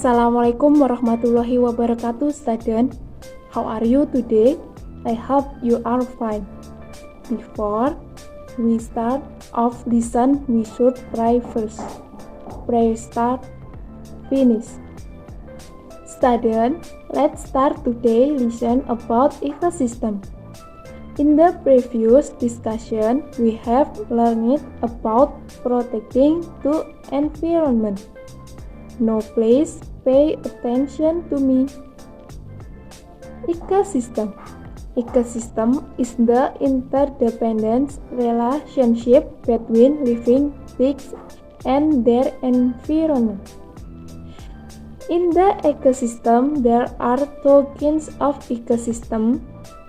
Assalamualaikum warahmatullahi wabarakatuh, student. How are you today? I hope you are fine. Before we start off lesson, we should pray first. Pray start, finish. Student, let's start today lesson about ecosystem. In the previous discussion, we have learned about protecting the environment. Now please pay attention to me. Ecosystem. Ecosystem is the interdependent relationship between living things and their environment. In the ecosystem, there are two kinds of ecosystem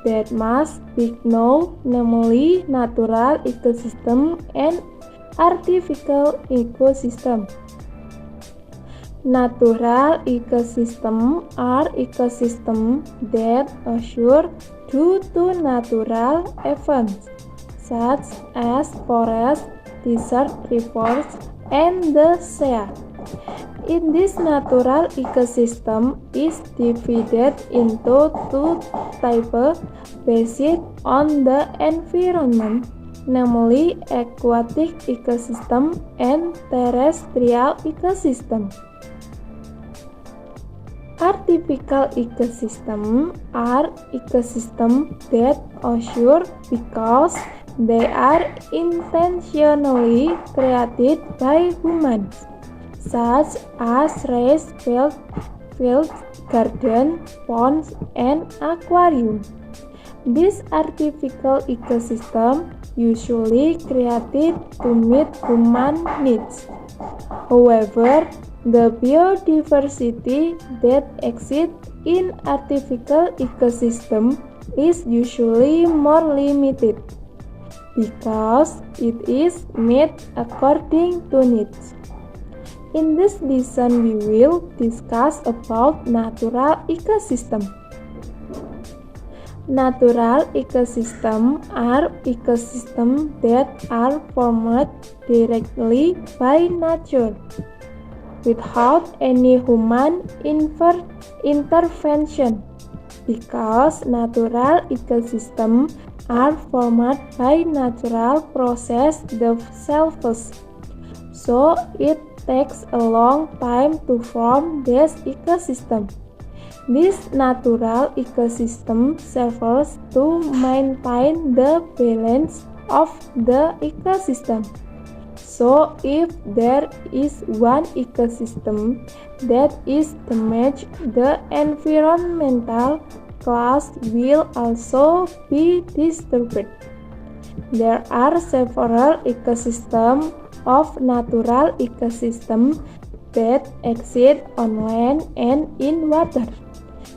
that must be known, namely natural ecosystem and artificial ecosystem. Natural ecosystem are ecosystems that occur due to natural events, such as forests, desert, rivers, and the sea. In this natural ecosystem is divided into two types based on the environment, namely aquatic ecosystem and terrestrial ecosystem. Artificial ecosystem are ecosystems that occur because they are intentionally created by humans, such as raised fields, gardens, ponds, and aquariums. These artificial ecosystems usually created to meet human needs. However, the biodiversity that exists in artificial ecosystem is usually more limited because it is made according to needs. In this lesson, we will discuss about natural ecosystem. Natural ecosystem are ecosystems that are formed directly by nature, without any human intervention, because natural ecosystems are formed by natural process themselves. So it takes a long time to form this ecosystem. This natural ecosystem serves to maintain the balance of the ecosystem. So if there is one ecosystem that is damaged, the environmental class will also be disturbed. There are several ecosystems of natural ecosystem that exist on land and in water.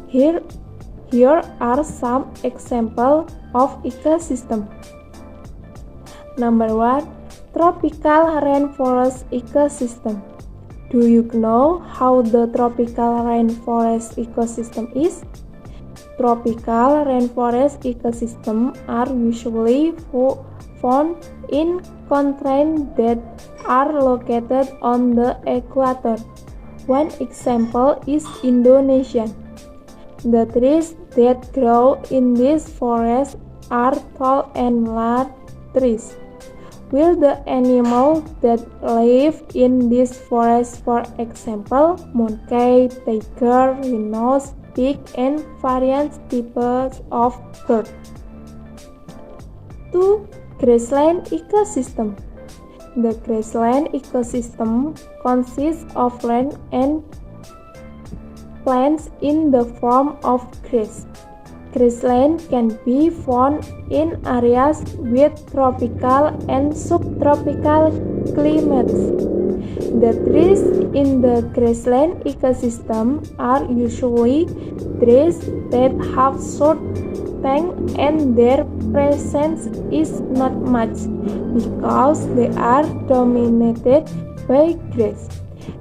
Here are some examples of ecosystem. Number 1. Tropical rainforest ecosystem. Do you know how the tropical rainforest ecosystem is? Tropical rainforest ecosystems are usually found in countries that are located on the equator. One example is Indonesia. The trees that grow in this forest are tall and large trees, while the animals that live in this forest, for example, monkey, tiger, rhinos, pig, and various types of birds. 2. Grassland ecosystem. The grassland ecosystem consists of land and plants in the form of grass. Grassland can be found in areas with tropical and subtropical climates. The trees in the grassland ecosystem are usually trees that have short trunks and their presence is not much because they are dominated by grass.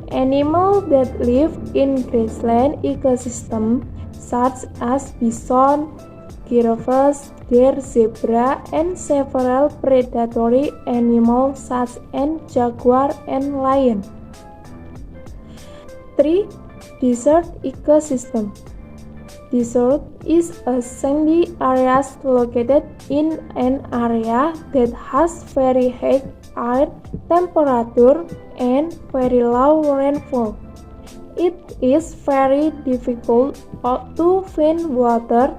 Animals that live in grassland ecosystem, such as bison, giraffes, deer, zebra, and several predatory animals such as jaguar and lion. 3. Desert ecosystem. Desert is a sandy area located in an area that has very high air temperature and very low rainfall. It is very difficult to find water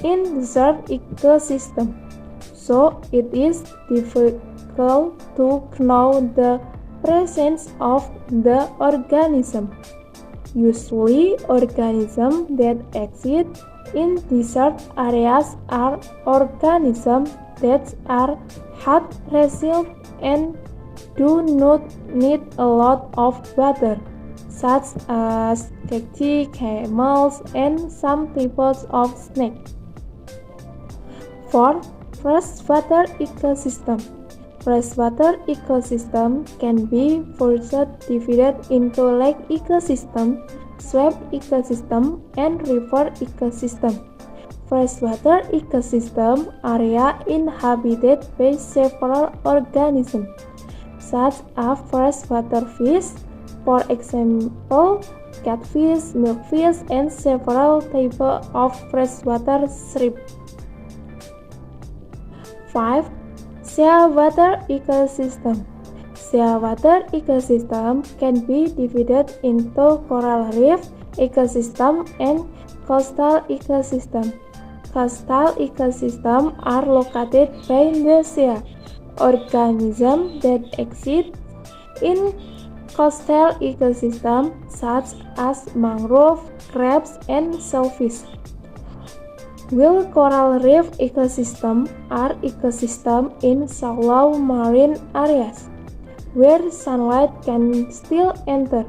in desert ecosystem, so it is difficult to know the presence of the organism. Usually, organisms that exist in desert areas are organisms that are hot resilient and do not need a lot of water, such as cacti, camels, and some types of snakes. 4. Freshwater ecosystem. Freshwater ecosystem can be further divided into lake ecosystem, swamp ecosystem, and river ecosystem. Freshwater ecosystem area inhabited by several organisms, such as freshwater fish, for example, catfish, milkfish, and several types of freshwater shrimp. 5. Saltwater ecosystem. Saltwater ecosystem can be divided into coral reef ecosystem and coastal ecosystem. Coastal ecosystems are located by the sea. Organisms that exist in coastal ecosystems such as mangrove, crabs, and shellfish. While coral reef ecosystems are ecosystems in shallow marine areas, where sunlight can still enter.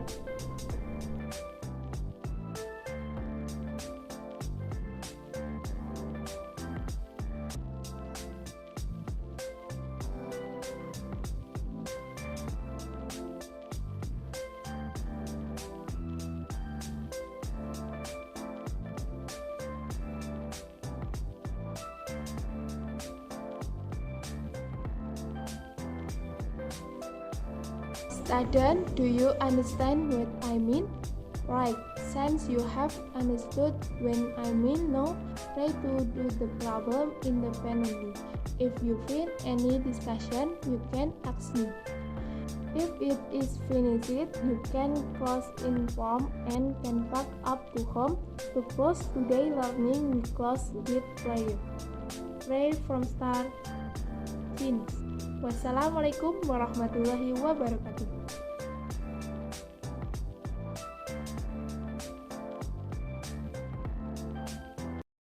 Student, do you understand what I mean? Right, since you have understood when I mean now, try to do the problem independently. If you feel any discussion, you can ask me. If it is finished, you can close in form and can pack up to home. To close today learning, we close with prayer. Pray from start finish. Wassalamualaikum warahmatullahi wabarakatuh.